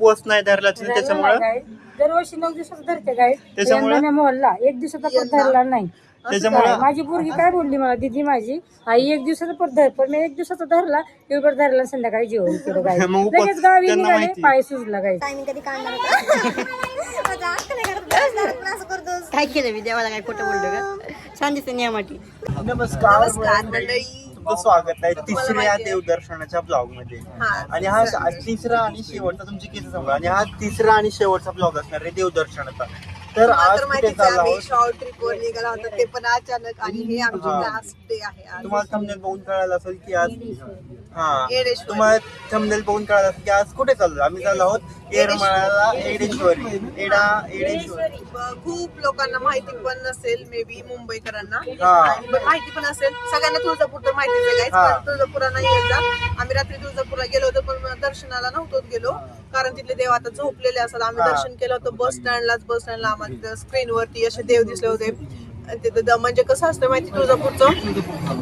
उपवास नाही धरला त्याच्यामुळे दरवर्षी 9 दिवसाचा धरते गाईड. त्याच्यामुळे मोहल्ला 1 दिवसाचा पण धरला नाही. त्याच्यामुळे माझी पोरगी काय बोलली मला, दिदी माझी आई 1 दिवसाचा पण धर, पण मी 1 दिवसाचा धरला, दिवसभर धरला, संध्याकाळी जेवण केलं गाई. लगेच गावी निघाले, पाय सुजला गाई. काय केलं मी देवाला, काय खोटं बोललो का? शांतीचं नियमाटी. नमस्कार तुमचं स्वागत आहे तिसऱ्या देवदर्शनाच्या ब्लॉग मध्ये. आणि हा तिसरा आणि शेवटचा तुमची केस सांगा, आणि हा तिसरा आणि शेवटचा ब्लॉग असणार आहे देवदर्शनाचा. तर आज कुठे चालला आहोत? शॉर्ट ट्रिप वर निघाला होता, ते पण अचानक, आणि हे आमची लास्ट डे आहे आज. तुम्हाला थंबनेल बघून कळालं असेल की आज येडेश्वरी. तुम्हाला थंबनेल बघून कळालं असेल की आज कुठे चाललो. आम्ही चाललो आहोत येरमाळ्याला, येडेश्वरी. येडेश्वरी खूप लोकांना माहिती पण नसेल, मे बी मुंबईकरांना हा. माहिती पण असेल. सगळ्यांना तुळजापूर तर माहितीच आहे. तुळजापूरला नाही येत. आम्ही रात्री तुळजापूरला गेलो होतो, पण दर्शनाला नव्हतो गेलो, कारण तिथले देव आता झोपलेले असतात. आम्ही दर्शन केलं होतं बस स्टँडला आम्हाला स्क्रीन वरती असे देव दिसले होते. तिथं म्हणजे कसं असतं माहिती,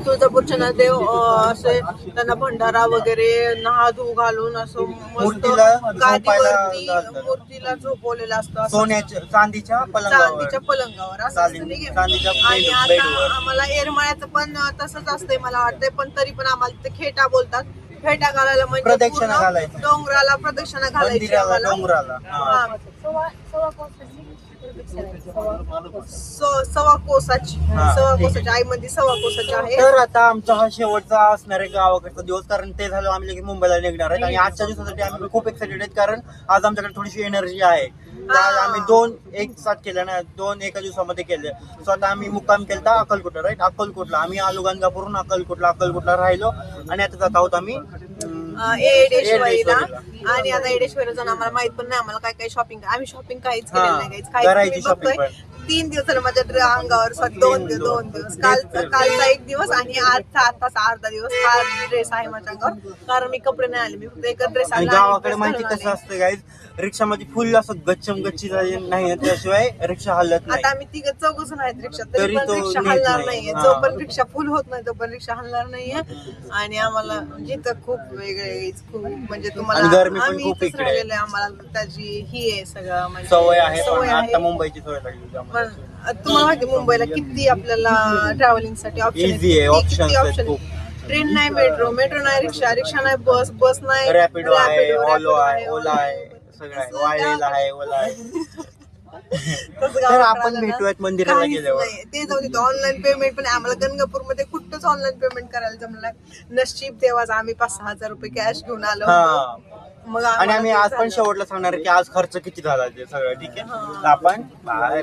तुळजापूरचे ना देव असे, त्यांना भंडारा वगैरे नहा धू घालून असं मस्त गादीवरती मूर्तीला झोपवलेलं असतं, सोन्याच्या चांदीच्या पलंगावर असं. आणि आता आम्हाला येरमाळ्याचं पण तसंच असतंय मला वाटतंय, पण तरी पण आम्हाला ते खेटा बोलतात. फेटा घालायला म्हणजे प्रदक्षिणा घालायची, डोंगराला प्रदक्षिणा घालायची आम्हाला. सव्वा कोसाची आई मध्ये सव्वा कोसाची आहे. तर आता आमचा हा शेवटचा असणार आहे गावाकडचा दिवस, कारण ते झालं आम्ही लगेच मुंबईला निघणार आहेत. आणि आजच्या दिवसासाठी आम्ही खूप एक्साइटेड आहेत, कारण आज आमच्याकडे थोडीशी एनर्जी आहे. आम्ही 2 एक साथ केल्या ना, 2 एका दिवसामध्ये केले. सो आता आम्ही मुक्काम केलता अक्कलकोटला, राईट. अक्कलकोटला आम्ही आलो गाणगापूरहून अक्कलकोटला राहिलो, आणि आता जात आहोत आम्ही येडेश्वरीला. आणि आता येडेश्वरीला जाऊन आम्हाला माहित पण नाही आम्हाला काय काय शॉपिंग. आम्ही शॉपिंग काहीच केलेलं नाही. करायची शॉपिंग 3 दिवस झालं माझ्या अंगावर, 2 दिवस. कालचा 1 दिवस आणि आजचा अर्धा दिवस हा ड्रेस आहे माझ्या अंगावर, कारण मी कपडे नाही आले. मी फक्त एक ड्रेस आणि गावाकडे माहिती कसं असतं गाईज, रिक्षामध्ये फुल असं गच्चम गच्ची नाही, त्याशिवाय रिक्षा हलत नाही. आता आम्ही 3 जण आहेत रिक्षात, तरी पण रिक्षा हलणार नाहीये. जो पण रिक्षा फुल होत नाही तो पण रिक्षा हलणार नाहीये. आणि आम्हाला जिथं खूप वेगळे, खूप म्हणजे तुम्हाला गरमी पण खूप राहिलेलं आहे. आम्हाला त्याची ही आहे सगळं म्हणजे सवय आहे, पण आता मुंबईची सवय लागली. पण तुम्हाला माहिती मुंबईला किती आपल्याला ट्रॅव्हलिंग साठी ऑप्शन. ट्रेन नाही, मेट्रो नाही, रिक्षा नाही, बस नाही, रॅपिडो आहे, ओला आहे, सगळं आहे, वाळलेला आहे, ओला आहे. तर आपण भेटूयात मंदिराला गेल्यावर. ते जाऊ दे, ऑनलाईन पेमेंट पण आम्हाला गणगापूरमध्ये कुठंच ऑनलाईन पेमेंट करायला जमलं. नशीब तेव्हाच आम्ही 5-6 हजार रुपये कॅश घेऊन आलो. मग आणि आम्ही आज पण शेवटला सांगणार की आज खर्च किती झाला ते सगळं. ठीक आहे, आपण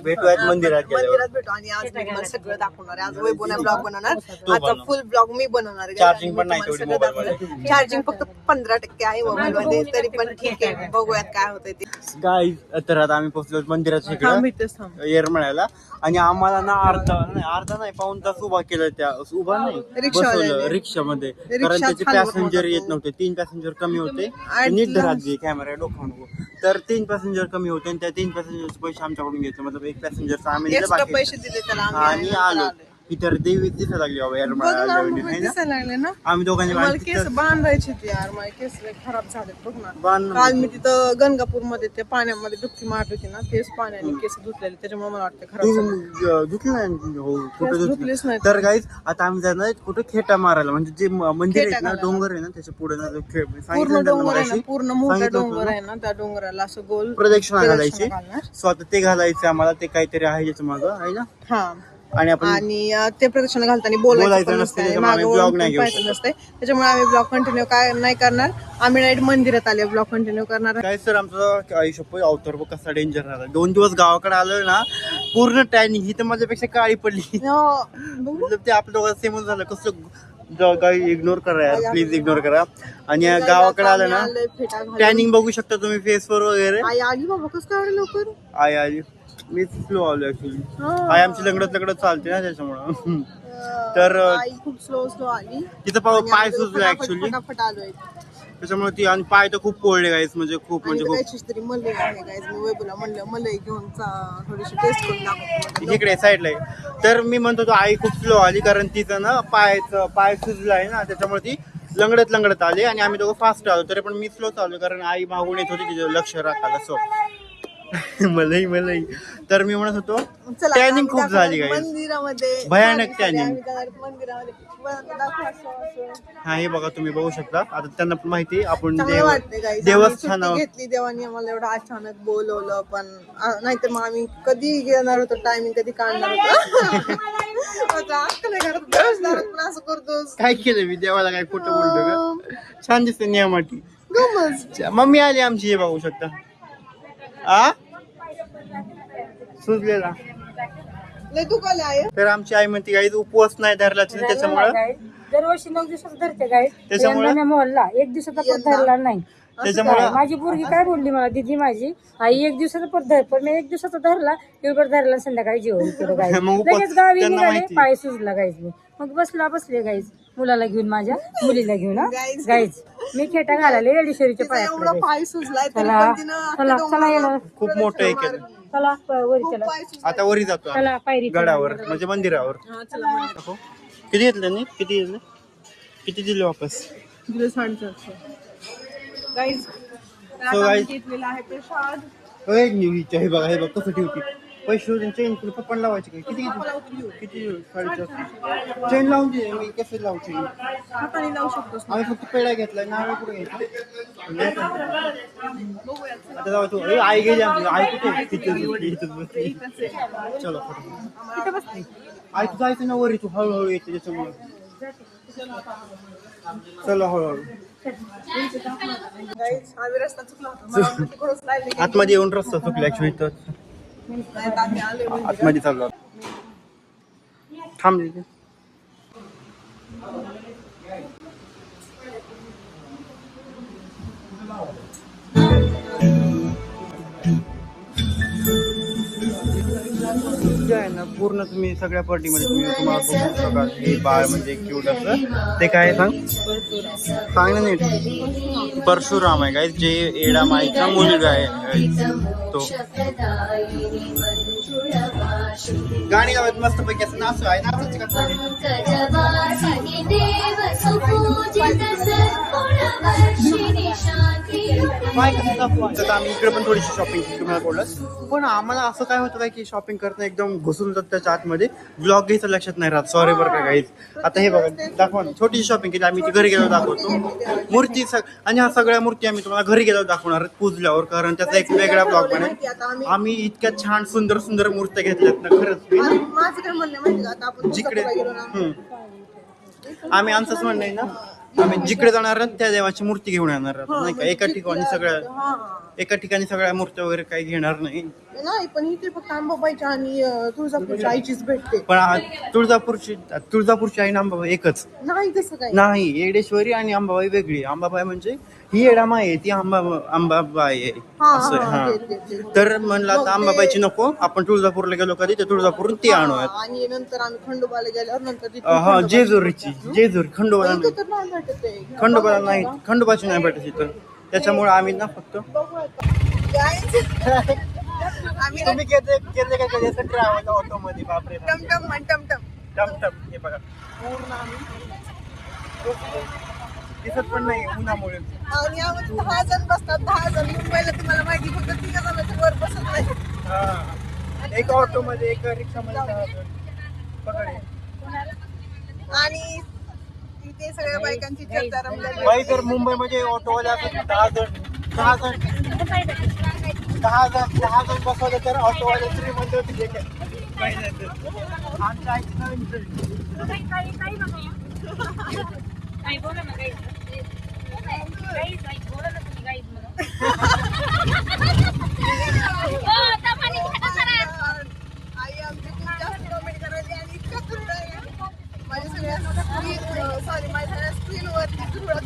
भेटूयात मंदिरात भेटू. आणि आज मी तुम्हाला सगळं दाखवणार आहे. आज वैभवने ब्लॉग बनवणार, आता फुल ब्लॉग मी बनवणार आहे. चार्जिंग पण नाही तेवढी मोबाईल, चार्जिंग फक्त 15% आहे मोबाईल मध्ये, तरी पण ठीक आहे, बघूयात काय होतंय ते. गाईज, तर आता आम्ही पोहोचलो मंदिराच्या इकडे येरमाळ्याला. आणि आम्हाला ना अर्धा नाही पाऊण तास उभा केलं, उभा नाही बसवलं रिक्षामध्ये, कारण त्याचे पॅसेंजर येत नव्हते. 3 पॅसेंजर कमी होते. नीट धरात कॅमेरा डोकं नको. तर 3 पॅसेंजर कमी होते, आणि त्या 3 पॅसेंजरचे पैसे आमच्याकडून घेतले. मतलब 1 पॅसेंजरचा आम्ही पैसे दिले त्याला आणि आलो. इतर देवी दिसायला लागली बाबा येरमाळ्याला. आम्ही दोघांनी केस बांधायचे ते यार, माझे केस खराब झाले बघ ना. काल मी तिथं गणगापूर मध्ये ते पाण्यामध्ये डुबकी मारत होती ना, तेच पाण्याने केस धुतलेले, त्याच्यामुळे मला वाटतं खराब धुतलेच नाही. तर गाईज, आता आम्ही जाणार कुठे खेटा मारायला, म्हणजे जे मंदिर आहे ना, डोंगर आहे ना, त्याच्या पुढे पूर्ण मोठा डोंगर आहे ना, त्या डोंगराला असं गोल प्रदक्षिणा घालायची. स्वतः ते घालायचे आम्हाला, ते काहीतरी आहे त्याच्या मागं आहे ना. आणि ते प्रदक्षिणा घालताना बोलायचं नसते, त्याच्यामुळे आम्ही ब्लॉग कंटिन्यू नाही करणार. आम्ही डायरेक्ट मंदिरात आले, ब्लॉग कंटिन्यू करणार. काय सर, आमचं आयुष्य अवतार कसा डेंजर झाला. 2 दिवस गावाकडे आलोय ना, पूर्ण टायमिंग ही तर माझ्यापेक्षा काळी पडली. ते आपल्या दोघांचं सेमच झालं. कसं काही इग्नोर करा यार, प्लीज इग्नोर करा. आणि गावाकडे आलं ना, टॅनिंग बघू शकता तुम्ही फेसवर वगैरे. आई आली बाबा, कसं काय लवकर आई आली. मी स्लो आलो ऍक्च्युली. आई आमची लंगडत चालते ना, त्याच्यामुळं. तर खूप स्लो आली. तिथं पाय सुचला ऍक्च्युली, त्याच्यामुळे ती. आणि पाय तर खूप पोळले गाईस, म्हणजे खूप तरी मलाई आहे गाईस. मी वैभवला म्हणलं मलाई घेऊन थोडीशी टेस्ट करून दाखव इकडे साईडला आहे. तर मी म्हणतो आई खूप स्लो आली, कारण तिचं ना पाय सुजला आहे ना, त्याच्यामुळे ती लंगडत आले आणि आम्ही दोघं फास्ट आलो, तरी पण मी स्लो चाललो कारण आई मागून येत होती तिथे लक्ष राखायला. सो मलाही तर मी म्हणत होतो टॅनिंग खूप झाली गाईज, मंदिरामध्ये भयानक टॅनिंग. मंदिरामध्ये हा हे बघा तुम्ही बघू शकता. आता त्यांना पण माहिती आपण चांगलं वाटतंय guys. आम्ही देवस्थानावर सुट्टी घेतली देवानी आम्हाला एवढं अचानक बोलवलं, पण नाहीतर मग आम्ही कधी घेणार होतो, टायमिंग कधी काढणार होतो. आता अक्कल आहे घरात बसणार पण असं करतोस. काय केलं मी देवाला, काय खोटं बोलतो का? छान दिसते नियमाटी. गमच. मम्मी आली आमची, हे बघू शकता. आ सुजलेला लय दुखायला आहे. तर आमची आई म्हणते गाईज उपवास नाही धरला त्याच्यामुळं दरवर्षी 9 दिवसाचा धरते गाय, त्याच्यामुळे मोहल्ला 1 दिवसाचा पण धरला नाही. त्याच्यामुळे माझी पोरगी काय बोलली मला, दीदी माझी आई 1 दिवसाचा पण धर, पण मी 1 दिवसाचा धरला, दिवसभर धरला, संध्याकाळी जेवण केलं गाय. मग उपवास लगेच गावी त्यांना निघाले, माहिती. पाय सुजला गायच. मी मग बसले गायच, मुलाला घेऊन, माझ्या मुलीला घेऊन गायच. मी खेटा घालायला येडेश्वरीच्या तिचा एवढा पायात. पाय सुजलाय तरी चला पण तिनं चला येणार, खूप मोठं हे केलं. चला वरी चला, पाय सुजलाय. आता वरी जातो आम्ही. चला पायरी गडावर म्हणजे मंदिरावर. हा, चला मंदिरात. किती घेतलं नाही, किती दिले वापस? दिले 450. गाईज So guys- घेतलेला आहे प्रसाद. हे बघा कसं ठेवते पैसे होते. चेन पण लावायचे काय? किती 450 चेन लावून दे. मी कसं लावू चेन? हाताने लावू शकतोस. आम्ही फक्त पेढा घेतलाय, नारळ कुठे घ्यायचं? आता जाऊ तू. आई गेली आमची. आई कुठे? इथेच बसली. चलो आई तू जायचं ना वरी, तू हळूहळू येते त्याच्यामुळे. चलो हळूहळू. गाईज आम्ही रस्ता चुकला होता. मला वाटलं तिकडूनच लाईन गेली. आतमध्ये येऊन रस्ता चुकला ऍक्च्युली. तर नाही तर आम्ही आलोय मंदिरात. आतमध्ये चाललो थांबले. जे आहे ना पूर्ण तुम्ही सगळ्या पार्टीमध्ये तुम्हाला बघू शकाल. हे बाळ म्हणजे क्यूट असं. ते काय सांग ना नीट. परशुराम आहे काय, जे एडा माईचा मुलगा आहे तो. गाणी गावात मस्त पैकी असं नाचू आहे. नाचायची का थोडी? तर आम्ही इकडे पण थोडीशी शॉपिंग केली तुम्हाला बोललं. पण आम्हाला असं काय होतं काय की शॉपिंग करताना एकदम घुसून जात त्याच्या आतमध्ये, ब्लॉग घ्यायचं लक्षात नाही राहत. सॉरी बरं का गाईज. आता हे बघा दाखवा ना, छोटीशी शॉपिंग केली आम्ही. ती घरी गेल्यावर दाखवतो मूर्ती. आणि ह्या सगळ्या मूर्ती आम्ही तुम्हाला घरी गेल्यावर दाखवणार पूजल्यावर, कारण त्याचा एक वेगळा ब्लॉग बनेल. आम्ही इतक्या छान सुंदर सुंदर मूर्त्या घेतल्यात ना खरंच. माझं काय म्हणणं माहिती का, आता आपण जिकडे गेलो ना, आम्ही आमचंच म्हणणं आहे ना, आम्ही जिकडे जाणार आहोत त्या देवाची मूर्ती घेऊन येणार आहोत, नाही का? एका ठिकाणी सगळ्या मूर्त्या वगैरे काही घेणार नाही. नाही पण इथे फक्त अंबाबाईच्या आणि तुळजापूरच्या आईचीच भेटते. पण तुळजापूरची आई आणि अंबाबाई एकच नाही तसं काही नाही. येडेश्वरी आणि अंबाबाई वेगळी. अंबाबाई म्हणजे ही येडामाई आहे, ती अंबाबाई आहे असं आहे. हा तर म्हणलं आता अंबाबाईची नको, आपण तुळजापूरला गेलो कधी तर तुळजापूरून ती आणूयात. आणि नंतर आम्ही खंडोबाला गेल्यावर नंतर हा जेजुरी खंडोबाला नाही. तर नाही भेटत आहे. खंडोबाला नाही, खंडोबाची नाही भेटत इथं. त्याच्यामुळे आम्ही ना फक्त आम्ही तुम्ही केले का कधी असं ट्रॅव्हल ऑटो मध्ये? बापरे टमटम टमटम टमटम. हे बघा पूर्ण आम्ही दिसत पण नाही उन्हामुळे. आणि यामध्ये 10 जण बसतात. 10 जण मुंबईला तुम्हाला माहिती, फक्त 3 जणांच्या वर बसत नाही. हा एक ऑटो मध्ये, एक रिक्षामध्ये 10 जण पकडे. आणि इथे सगळ्या बायकांची चर्चा रमलेली बाई तर मुंबईमध्ये ऑटोवाले असतात 10 जण बसवलं तर ऑटोवाले श्रीमंत होते. आमच्या आईची नवीन आई आमची खूप जास्त कमेंट करायची आणि इतकं तुरडं आहे. माझ्या सगळ्या स्क्रीनवरती तुरडं